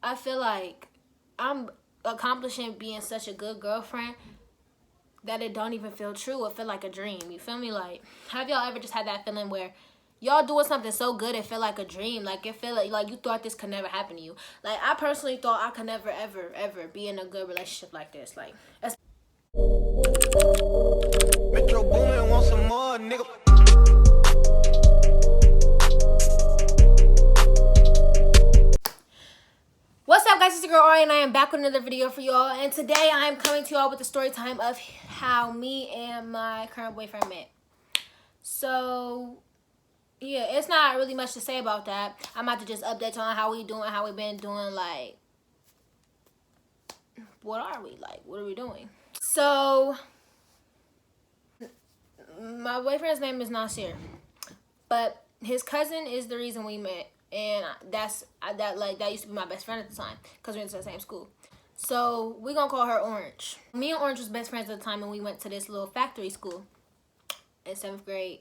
I feel like I'm accomplishing being such a good girlfriend that it don't even feel true. It feel like a dream. You feel me? Like, have y'all ever just had that feeling where y'all doing something so good it feel like a dream? Like, it feel like you thought this could never happen to you. Like, I personally thought I could never, ever, ever be in a good relationship like this. Like, that's Metro Boomin want some more, nigga. What's up, guys? It's your girl Ari, and I am back with another video for y'all. And today I am coming to y'all with the story time of how me and my current boyfriend met. So yeah, it's not really much to say about that. I'm about to just update on how we doing, how we been doing. Like, what are we like? What are we doing? So my boyfriend's name is Nasir, but his cousin is the reason we met. And that used to be my best friend at the time because we went to the same school. So we gonna call her Orange. Me and Orange was best friends at the time, and we went to this little factory school in 7th grade.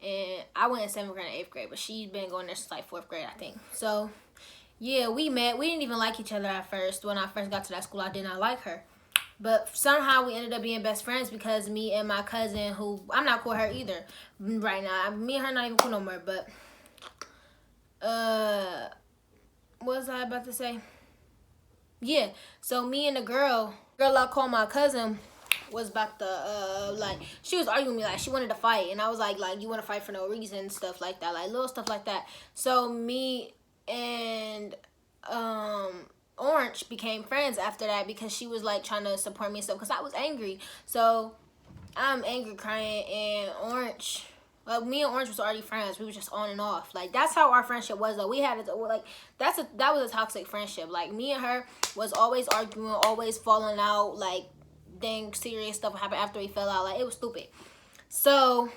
And I went in 7th grade and 8th grade, but she'd been going there since like 4th grade, I think. So yeah, we met. We didn't even like each other at first. When I first got to that school, I did not like her. But somehow we ended up being best friends because me and my cousin, who I'm not cool with her either right now. Me and her not even cool no more, but what was I about to say? Yeah, so me and the girl I called my cousin was about to like, she was arguing with me, like she wanted to fight, and I was like you want to fight for no reason, stuff like that, like little stuff like that. So me and Orange became friends after that because she was like trying to support me and stuff because I was angry. So I'm angry crying, and Orange, like, me and Orange was already friends. We were just on and off. Like, that's how our friendship was, though. We had like, that was a toxic friendship. Like, me and her was always arguing, always falling out. Like, dang, serious stuff happened after we fell out. Like, it was stupid. So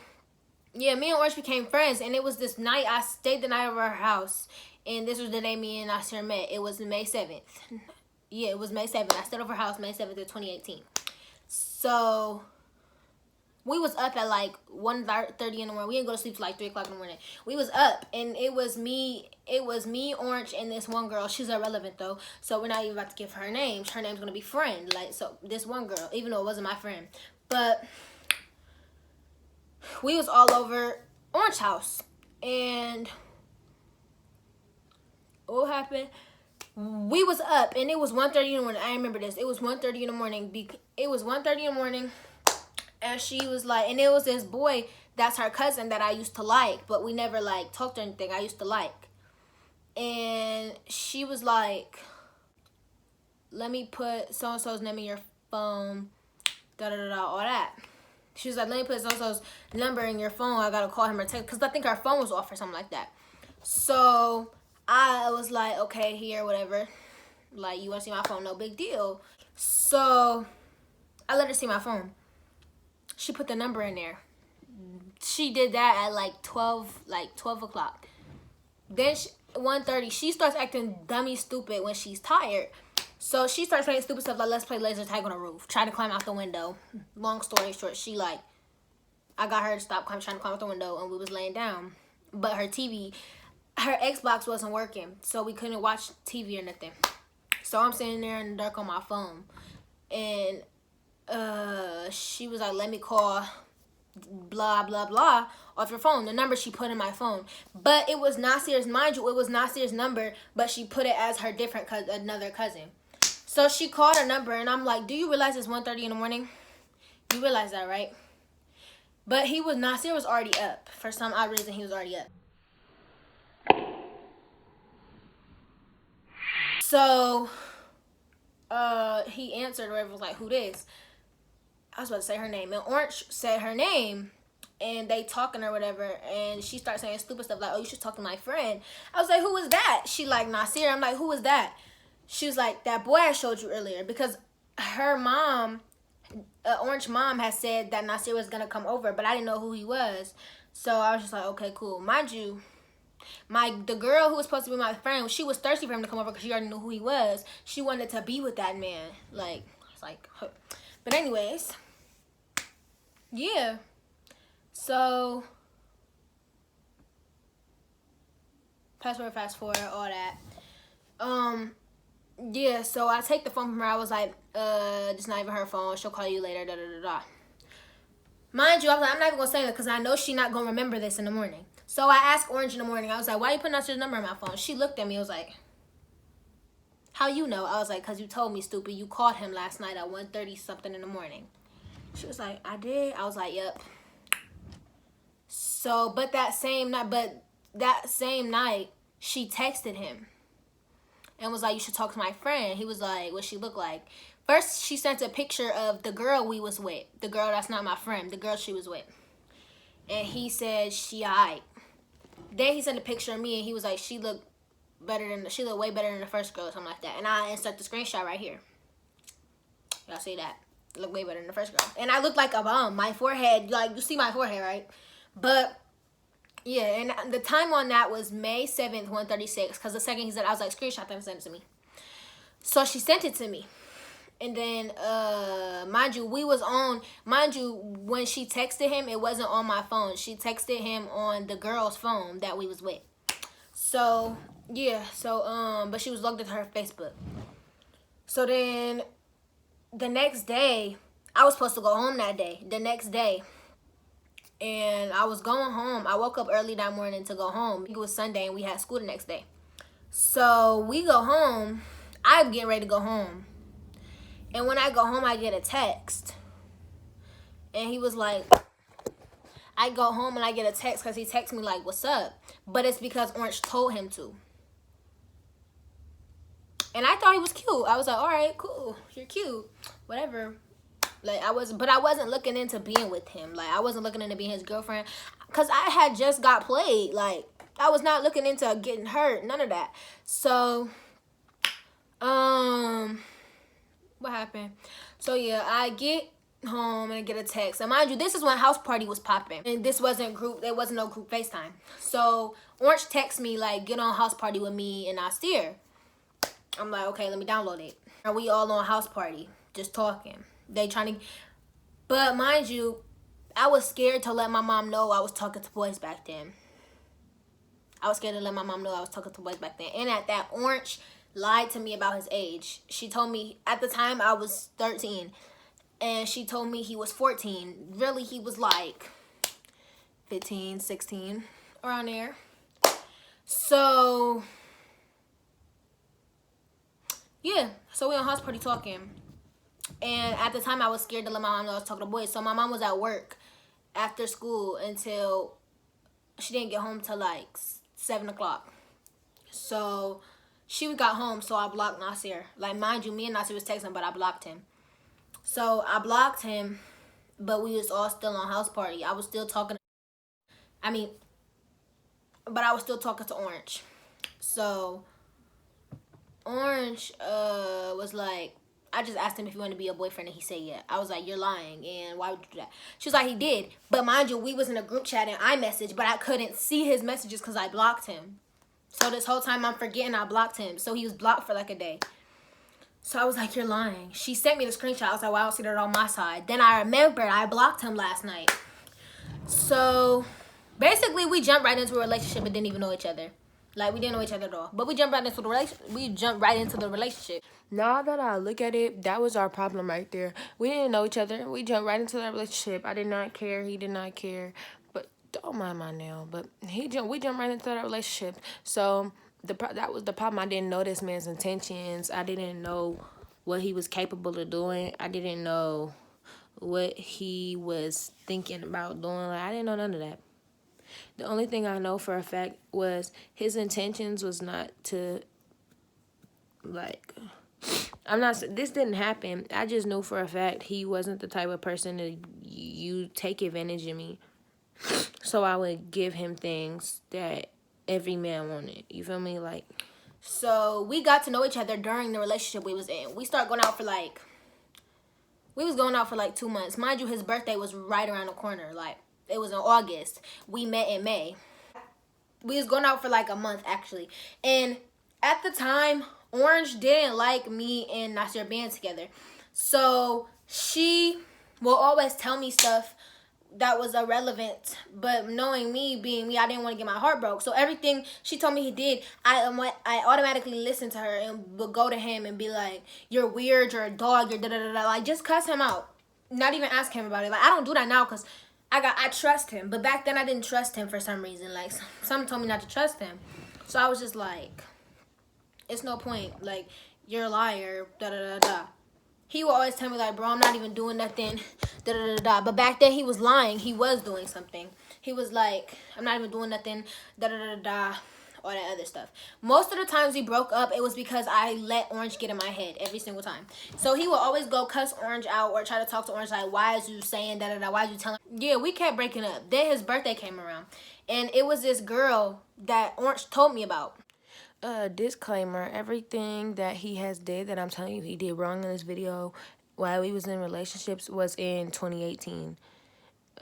yeah, me and Orange became friends, and it was this night. I stayed the night over her house, and this was the day me and Nasir met. It was May 7th. Yeah, it was May 7th. I stayed over her house May 7th of 2018. So we was up at like 1:30 in the morning. We didn't go to sleep till like 3 o'clock in the morning. We was up, and it was me, Orange, and this one girl. She's irrelevant though, so we're not even about to give her names. Her name's gonna be Friend. Like, so this one girl, even though it wasn't my friend, but we was all over Orange house. And what happened? We was up, and it was 1:30 in the morning. I remember this. It was 1:30 in the morning. It was 1:30 in the morning. And she was like, and it was this boy that's her cousin that I used to like, but we never like talked or anything. I used to like. And she was like, let me put so-and-so's name in your phone, da-da-da-da, all that. She was like, let me put so-and-so's number in your phone. I gotta call him or text, because I think her phone was off or something like that. So I was like, okay, here, whatever. Like, you want to see my phone? No big deal. So I let her see my phone. She put the number in there. She did that at like 12 o'clock. Then 1:30, she starts acting dummy stupid when she's tired. So she starts saying stupid stuff like, let's play laser tag on a roof. Trying to climb out the window. Long story short, I got her to stop trying to climb out the window, and we was laying down. But her Xbox wasn't working, so we couldn't watch TV or nothing. So I'm sitting there in the dark on my phone, and she was like, let me call blah blah blah off your phone, the number she put in my phone. But it was Nasir's, mind you, it was Nasir's number, but she put it as her another cousin. So she called her number, and I'm like, do you realize it's 1:30 in the morning? You realize that, right? But Nasir was already up. For some odd reason, he was already up. So he answered, whoever was like, who this? I was about to say her name, and Orange said her name, and they talking or whatever, and she started saying stupid stuff like, oh, you should talk to my friend. I was like, who was that? She like, Nasir. I'm like, who was that? She was like, that boy I showed you earlier, because her mom, Orange mom, had said that Nasir was gonna come over, but I didn't know who he was. So I was just like, okay, cool. Mind you, the girl who was supposed to be my friend, she was thirsty for him to come over because she already knew who he was. She wanted to be with that man. Like, it's like, but anyways, yeah. So fast forward, all that. yeah, so I take the phone from her. I was like, it's not even her phone. She'll call you later, da da da da. Mind you, I was like, I'm not even gonna say that because I know she not gonna remember this in the morning. So I asked Orange in the morning. I was like, why you putting out your number in my phone? She looked at me. I was like, how you know? I was like, because you told me, stupid. You called him last night at 1:30 something in the morning. She was like, I did. I was like, yep. So, but that same night, she texted him and was like, you should talk to my friend. He was like, what she look like? First, she sent a picture of the girl we was with. The girl that's not my friend. The girl she was with. And he said, she aight. Then he sent a picture of me and he was like, she looked way better than the first girl or something like that. And I insert the screenshot right here. Y'all see that? Look way better than the first girl. And I look like a bum. My forehead, like, you see my forehead, right? But, yeah, and the time on that was May 7th, 1:36. Because the second he said, I was like, screenshot that and send it to me. So she sent it to me. And then, mind you, when she texted him, it wasn't on my phone. She texted him on the girl's phone that we was with. So, yeah, but she was logged into her Facebook. So then, the next day, I was supposed to go home that day. The next day, and I was going home. I woke up early that morning to go home. It was Sunday, and we had school the next day. So, we go home. I'm getting ready to go home. And when I go home, I get a text. And he was like, I go home and I get a text because he texts me like, what's up? But it's because Orange told him to. And I thought he was cute. I was like, all right, cool. You're cute. Whatever. Like, I wasn't looking into being with him. Like, I wasn't looking into being his girlfriend. Because I had just got played. Like, I was not looking into getting hurt. None of that. So, what happened? So yeah, I get home and I get a text. And mind you, this is when house party was popping. And this wasn't there wasn't no group FaceTime. So Orange texts me like, get on house party with me and Nasir. I'm like, okay, let me download it. Are we all on house party? Just talking. But mind you, I was scared to let my mom know I was talking to boys back then. I was scared to let my mom know I was talking to boys back then. And at that, Orange lied to me about his age. She told me at the time I was 13 and she told me he was 14. Really, he was like 15, 16, around there. So yeah, so we on house party talking. And at the time I was scared to let my mom know I was talking to boys. So my mom was at work after school until she didn't get home till like 7 o'clock. So she got home, so I blocked Nasir. Like, mind you, me and Nasir was texting, but I blocked him. So I blocked him, but we was all still on house party. I was still talking. But I was still talking to Orange. So Orange was like, I just asked him if he wanted to be a boyfriend, and he said yeah. I was like, you're lying, and why would you do that? She was like, he did. But mind you, we was in a group chat and iMessage, but I couldn't see his messages because I blocked him. So this whole time I'm forgetting I blocked him. So he was blocked for like a day. So I was like, you're lying. She sent me the screenshot. I was like, well, I don't see that on my side. Then I remembered I blocked him last night. So basically we jumped right into a relationship and didn't even know each other. Like, we didn't know each other at all. But we jumped right into the relationship. Now that I look at it, that was our problem right there. We didn't know each other. We jumped right into that relationship. I did not care. He did not care. But don't mind my nail. But we jumped right into that relationship. So that was the problem. I didn't know this man's intentions. I didn't know what he was capable of doing. I didn't know what he was thinking about doing. Like, I didn't know none of that. The only thing I know for a fact was his intentions was not to, like, this didn't happen. I just knew for a fact he wasn't the type of person to you take advantage of me. So I would give him things that every man wanted. You feel me? Like, so we got to know each other during the relationship we was in. We started going out for like, we was going out for like 2 months. Mind you, his birthday was right around the corner. Like, it was in August. We met in May. We was going out for like a month, actually. And at the time, Orange didn't like me and Nasir being together. So she will always tell me stuff that was irrelevant. But knowing me, being me, I didn't want to get my heart broke. So everything she told me he did, I automatically listened to her and would go to him and be like, "You're weird. You're a dog. You're da da da da." Like just cuss him out. Not even ask him about it. Like I don't do that now because I trust him. But back then I didn't trust him for some reason. Like some told me not to trust him. So I was just like, it's no point. Like you're a liar. Da da da da. He would always tell me like, bro, I'm not even doing nothing, da da da da. But back then he was lying. He was doing something. He was like, I'm not even doing nothing, da da da da, all that other stuff. Most of the times we broke up, it was because I let Orange get in my head every single time. So he would always go cuss Orange out or try to talk to Orange like, why is you saying da da da? Why is you telling? Yeah, we kept breaking up. Then his birthday came around, and it was this girl that Orange told me about. Disclaimer, everything that he has did that I'm telling you he did wrong in this video while he was in relationships was in 2018.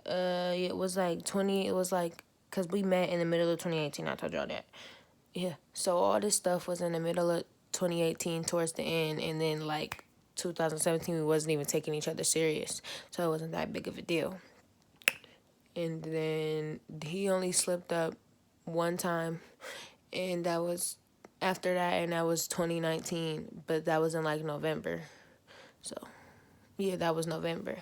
It was like because we met in the middle of 2018. I told y'all that. Yeah, so all this stuff was in the middle of 2018 towards the end, and then like 2017 we wasn't even taking each other serious, so it wasn't that big of a deal. And then he only slipped up one time, and that was after that, and that was 2019, but that was in like November. So yeah, that was November.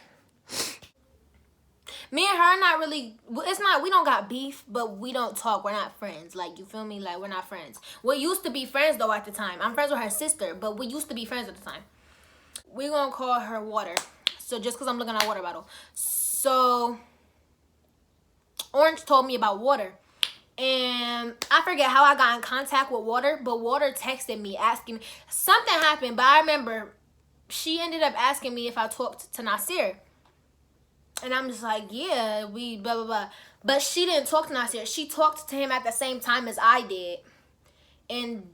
Me and her are not really, it's not, we don't got beef, but we don't talk. We're not friends. Like, you feel me? Like, we're not friends. We used to be friends, though, at the time. I'm friends with her sister, but we used to be friends at the time. We gonna call her Water. So, just because I'm looking at a water bottle. So, Orange told me about Water. And I forget how I got in contact with Water, but Water texted me asking me. Something happened, but I remember she ended up asking me if I talked to Nasir. And I'm just like, yeah, we blah, blah, blah. But she didn't talk to Nasir. She talked to him at the same time as I did in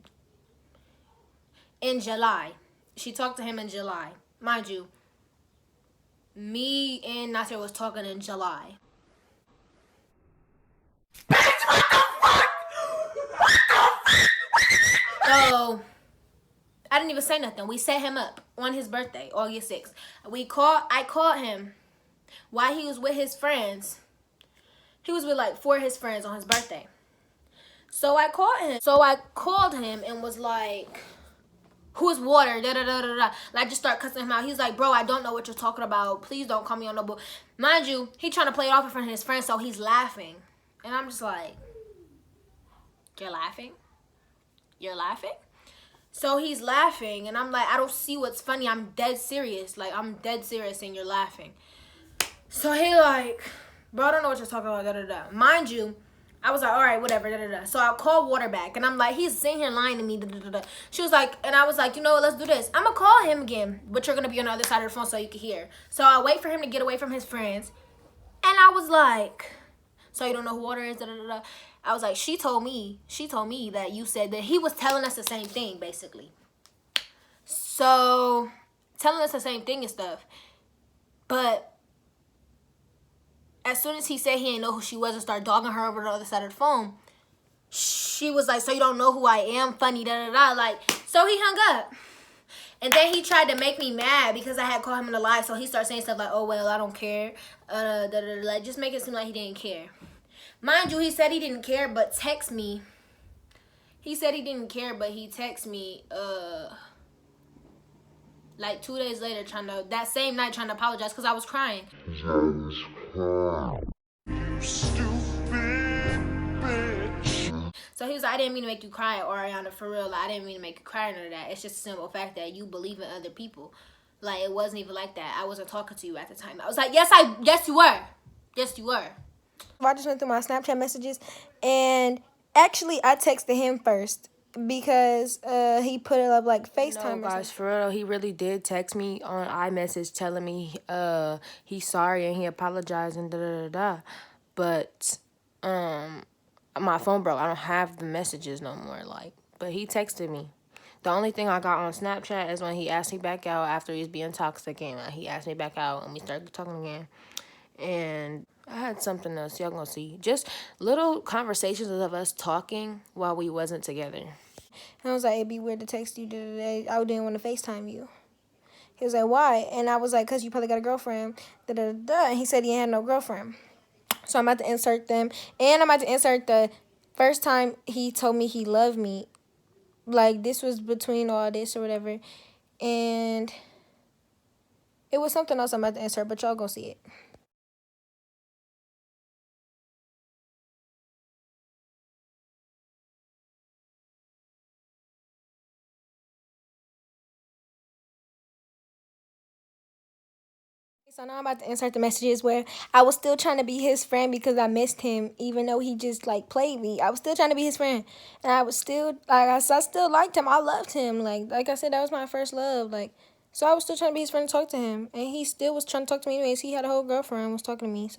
July. She talked to him in July. Mind you, me and Nasir was talking in July. So, I didn't even say nothing. We set him up on his birthday, August 6th. I called him while he was with his friends. He was with like 4 of his friends on his birthday. So I called him and was like, who is Water? Da da da da da. Like, just start cussing him out. He's like, bro, I don't know what you're talking about. Please don't call me on no bull. Mind you, he trying to play it off in front of his friends, so he's laughing. And I'm just like, you're laughing? You're laughing? So he's laughing, and I'm like, I don't see what's funny. I'm dead serious. Like, I'm dead serious, and you're laughing. So he like, bro, I don't know what you're talking about, da da da. Mind you, I was like, all right, whatever, da da da. So I called Water back, and I'm like, he's sitting here lying to me, da da da da. She was like, and I was like, you know what, let's do this. I'm gonna call him again, but you're gonna be on the other side of the phone so you can hear. So I wait for him to get away from his friends, and I was like, so you don't know who Water is, da da da da. I was like, she told me that you said that he was telling us the same thing, basically. So, telling us the same thing and stuff. But as soon as he said he didn't know who she was and started dogging her over the other side of the phone, she was like, so you don't know who I am? Funny, da da da. Like, so he hung up. And then he tried to make me mad because I had called him in a lie. So he started saying stuff like, oh, well, I don't care. Da, da, da, like, just make it seem like he didn't care. Mind you, he said he didn't care, but text me. He said he didn't care, but he texted me, like 2 days later, that same night trying to apologize because I was crying. You stupid bitch. So he was like, I didn't mean to make you cry, Ariana, for real. Like, I didn't mean to make you cry or none of that. It's just a simple fact that you believe in other people. Like, it wasn't even like that. I wasn't talking to you at the time. I was like, yes, you were. Yes, you were. I just went through my Snapchat messages, and actually, I texted him first because he put it up like FaceTime. No, guys, for real, he really did text me on iMessage telling me he's sorry and he apologized and da da da da. But my phone broke. I don't have the messages no more. Like, but he texted me. The only thing I got on Snapchat is when he asked me back out after he was being toxic, and he asked me back out and we started talking again. And I had something else. Y'all gonna see. Just little conversations of us talking while we wasn't together. And I was like, it'd be weird to text you today. I didn't want to FaceTime you. He was like, why? And I was like, because you probably got a girlfriend. Da, da, da, da. And he said he had no girlfriend. So I'm about to insert them. And I'm about to insert the first time he told me he loved me. Like, this was between all this or whatever. And it was something else I'm about to insert, but y'all go see it. So now I'm about to insert the messages where I was still trying to be his friend because I missed him, even though he just like played me. I was still trying to be his friend, and I was still like I still liked him. I loved him. Like I said, that was my first love. Like, so I was still trying to be his friend and talk to him, and he still was trying to talk to me anyways. He had a whole girlfriend and was talking to me.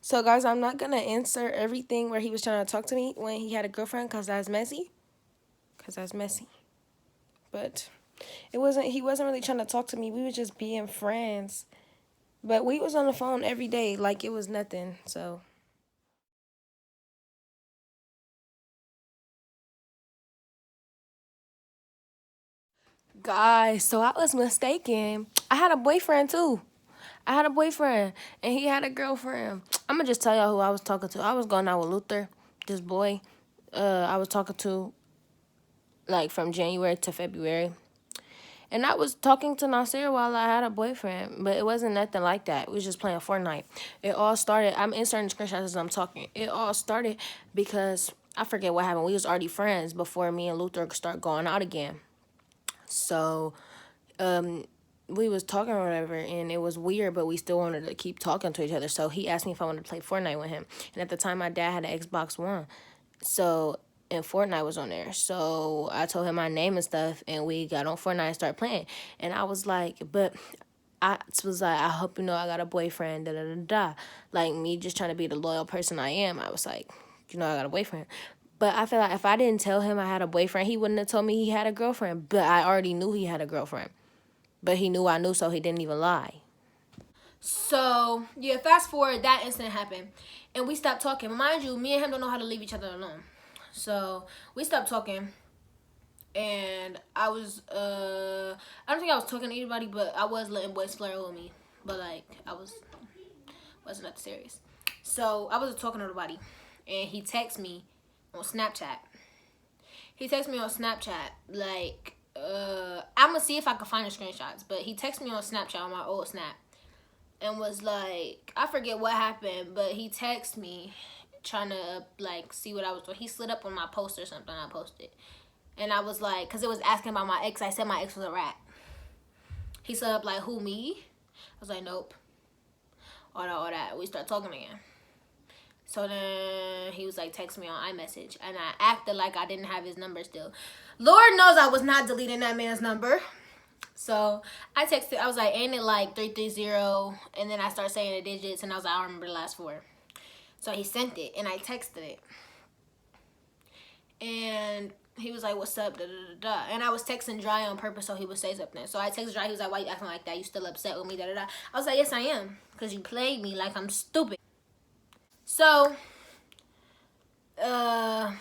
So guys, I'm not gonna insert everything where he was trying to talk to me when he had a girlfriend, cause that's messy. Cause that's messy. But it wasn't. He wasn't really trying to talk to me. We were just being friends. But we was on the phone every day like it was nothing. So guys, so I was mistaken. I had a boyfriend too. I had a boyfriend and he had a girlfriend. I'm gonna just tell y'all who I was talking to. I was going out with Luther, this boy. I was talking to like from January to February. And I was talking to Nasir while I had a boyfriend, but it wasn't nothing like that. We was just playing Fortnite. It all started, I'm inserting screenshots as I'm talking. It all started because I forget what happened. We was already friends before me and Luther start going out again. So we was talking or whatever, and it was weird, but we still wanted to keep talking to each other. So he asked me if I wanted to play Fortnite with him. And at the time, my dad had an Xbox One. So, and Fortnite was on there. So I told him my name and stuff, and we got on Fortnite and started playing. And I was like, but I was like, I hope you know I got a boyfriend, da da da da. Like, me just trying to be the loyal person I am. I was like, you know, I got a boyfriend. But I feel like if I didn't tell him I had a boyfriend, he wouldn't have told me he had a girlfriend. But I already knew he had a girlfriend. But he knew I knew, so he didn't even lie. So, yeah, fast forward, that incident happened. And we stopped talking. Mind you, me and him don't know how to leave each other alone. So, we stopped talking. And I was, I don't think I was talking to anybody, but I was letting boys flirt with me. But, like, wasn't that serious. So, I wasn't talking to nobody. And he texted me on Snapchat. Like, I'm gonna see if I can find the screenshots. But he texted me on Snapchat, on my old Snap. And was like, I forget what happened, but he texted me trying to, like, see what I was doing. He slid up on my post or something I posted. And I was like, because it was asking about my ex. I said my ex was a rat. He slid up like, who, me? I was like, nope. All that. We start talking again. So then he was like, text me on iMessage. And I acted like I didn't have his number still. Lord knows I was not deleting that man's number. So I texted, I was like, ain't it like 330? And then I started saying the digits, and I was like, I don't remember the last four. So he sent it, and I texted it. And he was like, what's up, da da da da. And I was texting Dry on purpose so he would say something. So I texted Dry, he was like, why you acting like that? You still upset with me, da da da. I was like, yes, I am, because you played me like I'm stupid. So, yeah,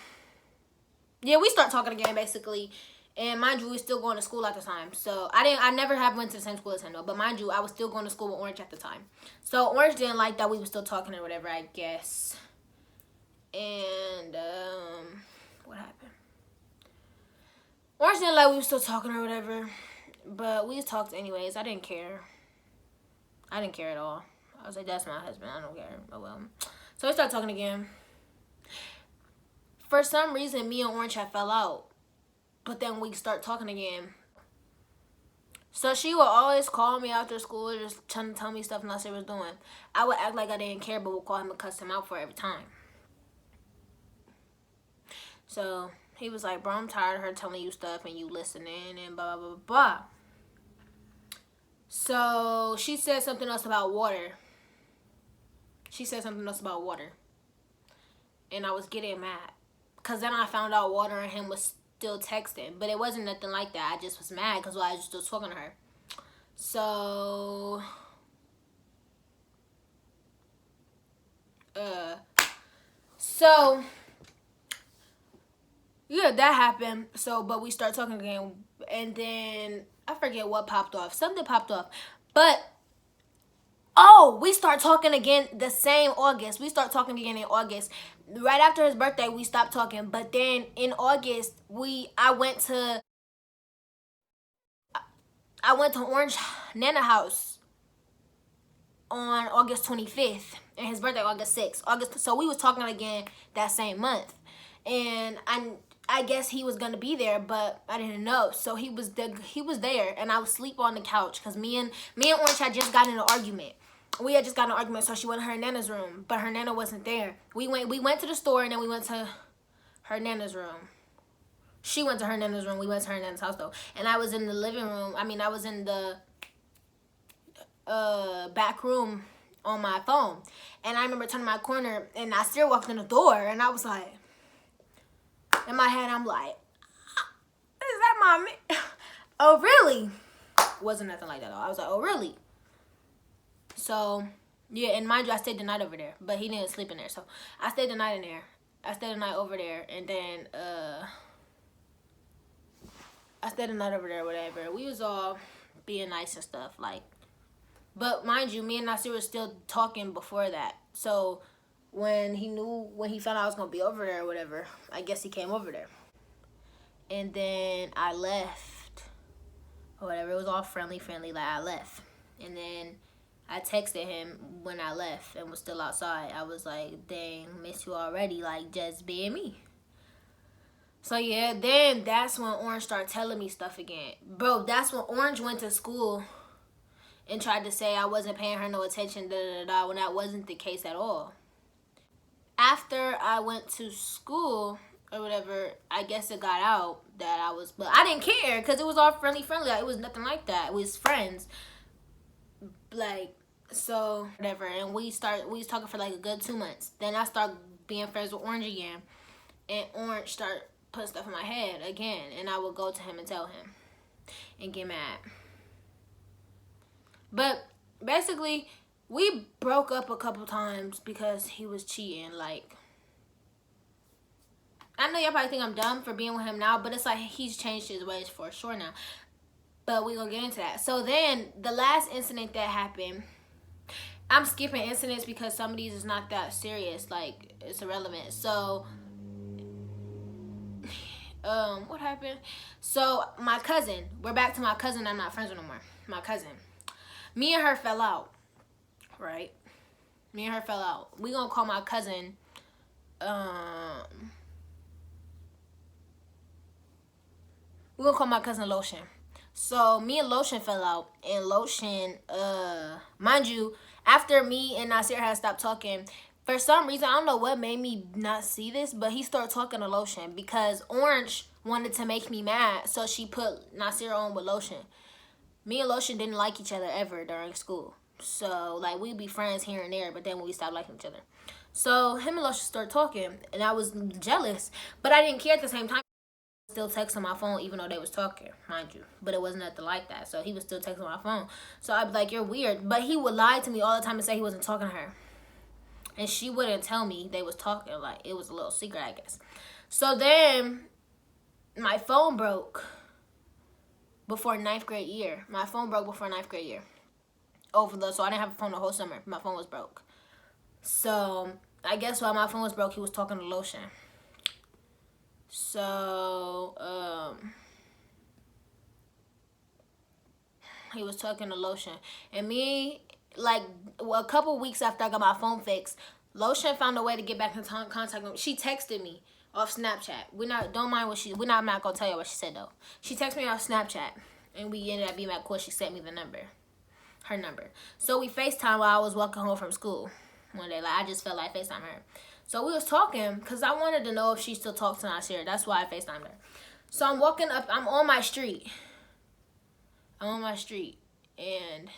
we start talking again, basically. And mind you, we was still going to school at the time. So I never have went to the same school as him though. But mind you, I was still going to school with Orange at the time. So Orange didn't like that we were still talking or whatever, I guess. And what happened? Orange didn't like we were still talking or whatever. But we talked anyways. I didn't care. I didn't care at all. I was like, that's my husband. I don't care. Oh well. So we started talking again. For some reason, me and Orange had fell out. But then we start talking again. So she would always call me after school, just trying to tell me stuff Nasir was doing. I would act like I didn't care, but would call him and cuss him out for every time. So he was like, bro, I'm tired of her telling you stuff and you listening and blah, blah, blah, blah. So she said something else about water. And I was getting mad. Because then I found out Water and him was still texting. But it wasn't nothing like that. I just was mad because I was still talking to her. So, So yeah, that happened. So, but we start talking again, and then I forget what popped off. Something popped off, but oh, we start talking again the same August. We start talking again in August. Right after his birthday, we stopped talking. But then in August, I went to Orange Nana house on August 25th, and his birthday August 6th. So we was talking again that same month, and I guess he was gonna be there, but I didn't know. So he was there, and I was asleep on the couch because me and Orange had just gotten in an argument. We had just gotten an argument, so she went to her nana's room, but her nana wasn't there. We went to the store, and then we went to her nana's room. She went to her nana's room. We went to her nana's house though, and I was in the living room. I was in the back room on my phone, and I remember turning my corner, and Nasir walked in the door, and I was like, in my head, I'm like, is that my man? Oh really? Wasn't nothing like that though. I was like, oh really? So yeah, and mind you, I stayed the night over there, but he didn't sleep in there, so I stayed the night in there. I stayed the night over there, and then I stayed the night over there, whatever. We was all being nice and stuff, like. But mind you, me and Nasir were still talking before that. So when he found out I was gonna be over there or whatever, I guess he came over there. And then I left or whatever. It was all friendly, like I left. And then I texted him when I left and was still outside. I was like, dang, miss you already, like just being me. So yeah, then that's when Orange started telling me stuff again. Bro, that's when Orange went to school and tried to say I wasn't paying her no attention, when that wasn't the case at all. After I went to school or whatever, I guess it got out that I was, but I didn't care because it was all friendly. Like, it was nothing like that. It was friends. Like, so whatever. And we was talking for like a good 2 months. Then I started being friends with Orange again, and Orange started putting stuff in my head again, and I would go to him and tell him and get mad. But basically, we broke up a couple times because he was cheating. Like, I know y'all probably think I'm dumb for being with him now, but it's like he's changed his ways for sure now. But we're going to get into that. So then, the last incident that happened, I'm skipping incidents because some of these is not that serious. Like, it's irrelevant. So, what happened? So, my cousin, we're back to my cousin I'm not friends with no more. My cousin. Me and her fell out, right? Me and her fell out. We gonna call my cousin, we're gonna call my cousin Lotion. So me and Lotion fell out, and Lotion, mind you, after me and Nasir had stopped talking, for some reason, I don't know what made me not see this, but he started talking to Lotion because Orange wanted to make me mad, so she put Nasir on with Lotion. Me and Lotion didn't like each other ever during school. So, like, we'd be friends here and there, but then we stopped liking each other. So, him and Lotion started talking, and I was jealous. But I didn't care at the same time. I was still texting my phone, even though they was talking, mind you. But it wasn't nothing like that. So, he was still texting my phone. So, I'd be like, you're weird. But he would lie to me all the time and say he wasn't talking to her. And she wouldn't tell me they was talking. Like, it was a little secret, I guess. So, then my phone broke. Before 9th grade year. My phone broke before 9th grade year. So I didn't have a phone the whole summer. My phone was broke. So I guess while my phone was broke, he was talking to Lotion. So he was talking to Lotion. And me, like, a couple weeks after I got my phone fixed, Lotion found a way to get back in contact with me. She texted me off Snapchat. I'm not gonna tell you what she said though. She texted me off Snapchat, and we ended up being back cool. She sent me her number. So we FaceTime while I was walking home from school one day. Like, I just felt like FaceTime her. So we was talking because I wanted to know if she still talks to Nasir. That's why I FaceTimed her. So I'm walking up. I'm on my street. And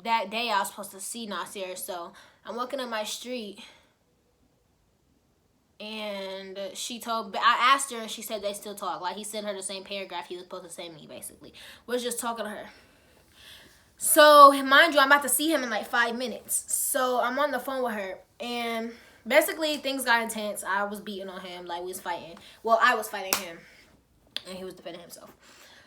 that day I was supposed to see Nasir. So I'm walking up my street. And I asked her, and she said they still talk. Like, he sent her the same paragraph he was supposed to send me, basically. Was just talking to her. So, mind you, I'm about to see him in like 5 minutes. So, I'm on the phone with her. And basically, things got intense. I was beating on him. Like, we was fighting. Well, I was fighting him. And he was defending himself.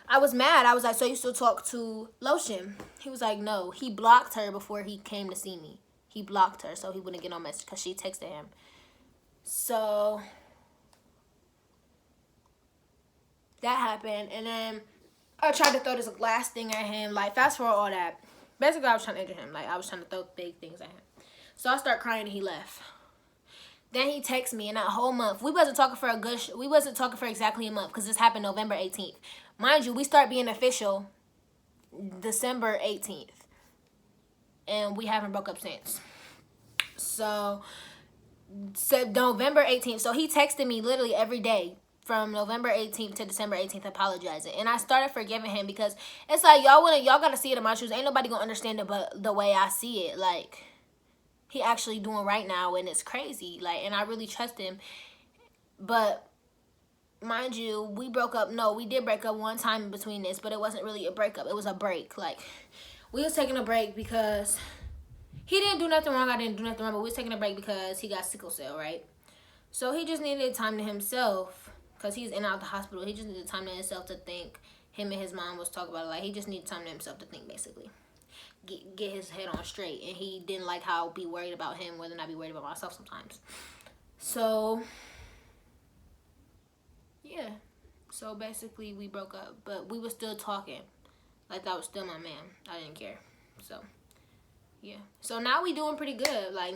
I was mad. I was like, so you still talk to Lotion? He was like, no. He blocked her before he came to see me. He blocked her so he wouldn't get no message because she texted him. So, that happened. And then I tried to throw this glass thing at him. Like, fast forward all that. Basically, I was trying to injure him. Like, I was trying to throw big things at him. So, I started crying and he left. Then he texted me, and that whole month, we wasn't talking for exactly a month because this happened November 18th. Mind you, we start being official December 18th. And we haven't broke up since. So November 18th. So he texted me literally every day from November 18th to December 18th apologizing. And I started forgiving him because it's like y'all gotta see it in my shoes. Ain't nobody gonna understand it but the way I see it. Like, he actually doing right now, and it's crazy. Like, and I really trust him. But mind you, we broke up. No, we did break up one time in between this, but it wasn't really a breakup. It was a break. Like, we was taking a break because he didn't do nothing wrong. I didn't do nothing wrong, but we was taking a break because he got sickle cell, right? So he just needed time to himself because he's in and out of the hospital. He just needed time to himself to think. Him and his mom was talking about it. Like, he just needed time to himself to think, basically. Get his head on straight. And he didn't like how I'll be worried about him more than I be worried about myself sometimes. So, yeah. So, basically, we broke up. But we were still talking. Like, that was still my man. I didn't care. So, yeah. So, now we doing pretty good. Like,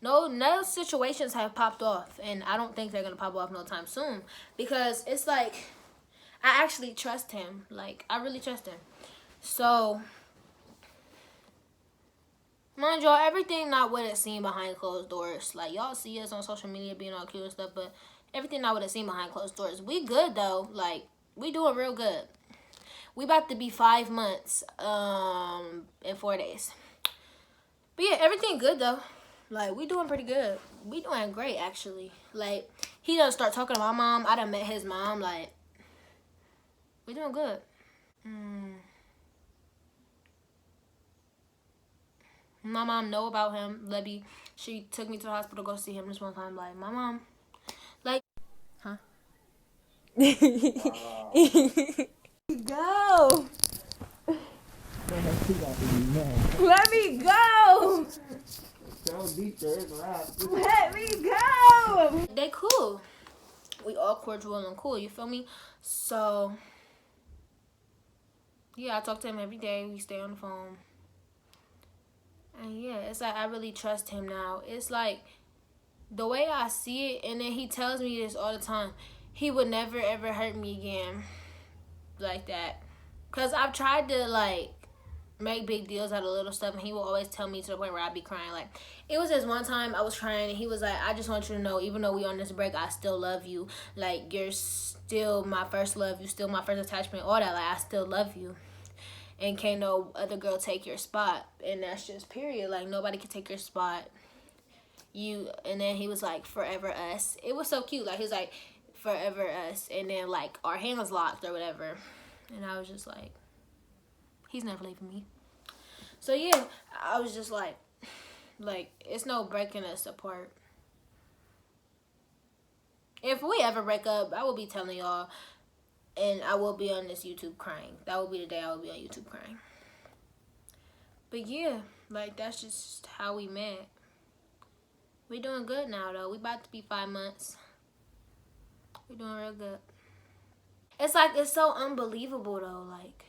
no situations have popped off. And I don't think they're going to pop off no time soon. Because it's like, I actually trust him. Like, I really trust him. So, mind y'all, everything not what it's seen behind closed doors. Like, y'all see us on social media being all cute and stuff, but everything not what it's seen behind closed doors. We good, though. Like, we doing real good. We about to be 5 months in 4 days. But, yeah, everything good, though. Like, we doing pretty good. We doing great, actually. Like, he done start talking to my mom. I done met his mom. Like, we doing good. My mom know about him. Libby, she took me to the hospital to go see him this one time. Like, my mom, like, huh? Go. Let me go. Let me go. They cool. We all cordial and cool. You feel me? So, yeah, I talk to him every day. We stay on the phone. And yeah, it's like I really trust him now. It's like the way I see it, and then he tells me this all the time. He would never ever hurt me again like that. Cause I've tried to like make big deals out of little stuff, and he will always tell me to the point where I'd be crying. Like, it was this one time I was crying, and he was like, I just want you to know, even though we on this break, I still love you. Like, you're still my first love. You still my first attachment. All that. Like, I still love you. And can't no other girl take your spot. And that's just period. Like, nobody can take your spot. And then he was like, forever us. It was so cute. Like, he was like, forever us. And then, like, our hand was locked or whatever. And I was just like, he's never leaving me. So, yeah, I was just like, it's no breaking us apart. If we ever break up, I will be telling y'all. And I will be on this YouTube crying. That will be the day I will be on YouTube crying. But yeah, like, that's just how we met. We doing good now, though. We about to be 5 months. We doing real good. It's like, it's so unbelievable, though. Like,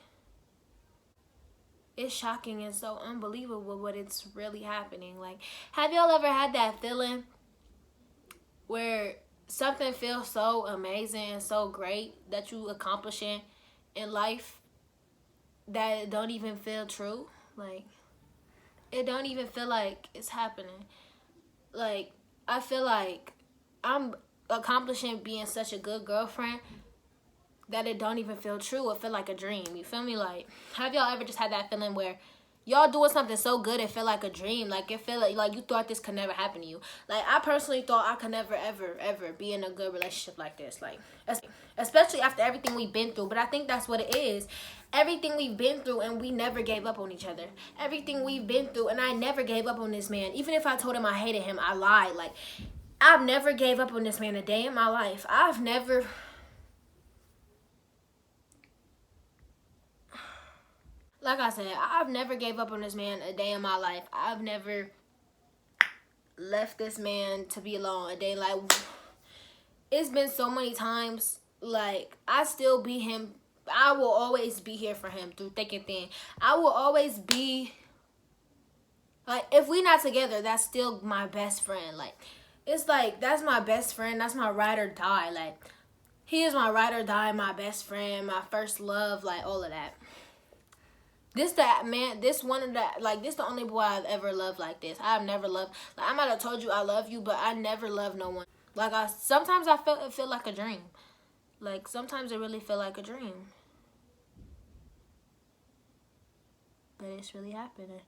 it's shocking and so unbelievable what it's really happening. Like, have y'all ever had that feeling where something feels so amazing and so great that you accomplishing in life that it don't even feel true? Like, it don't even feel like it's happening. Like, I feel like I'm accomplishing being such a good girlfriend that it don't even feel true. It feel like a dream. You feel me? Like, have y'all ever just had that feeling where y'all doing something so good it feel like a dream. Like it feel like you thought this could never happen to you. Like I personally thought I could never ever be in a good relationship like this. Like especially after everything we've been through. But I think that's what it is. Everything we've been through and we never gave up on each other. Everything we've been through and I never gave up on this man. Even if I told him I hated him, I lied. Like I've never gave up on this man a day in my life. I've never, like I said, I've never gave up on this man a day in my life. I've never left this man to be alone a day. Like it's been so many times. Like I still be him. I will always be here for him through thick and thin. I will always be like, if we not together, that's still my best friend. Like it's like that's my best friend. That's my ride or die. Like he is my ride or die, my best friend, my first love, like all of that. This that man, this one of that, like this the only boy I've ever loved like this. I've never loved, like I might have told you I love you, but I never loved no one. Like sometimes I feel like a dream. Like sometimes it really feel like a dream. But it's really happening.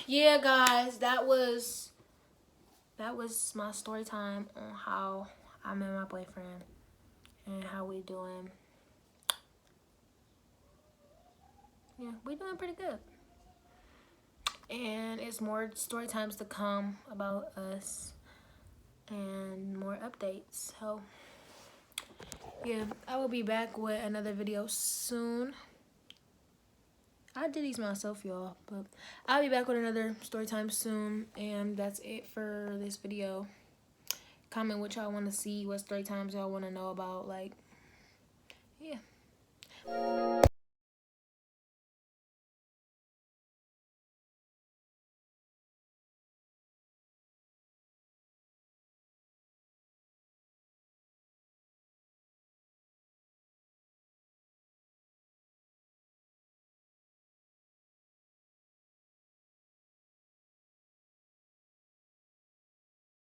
Yeah, guys, that was my story time on how I met my boyfriend and how we doing. Yeah, we doing pretty good. And it's more story times to come about us and more updates. So yeah, I will be back with another video soon. I did these myself, y'all, but I'll be back with another story time soon. And that's it for this video. Comment what y'all want to see, what story times y'all want to know about. Like, yeah.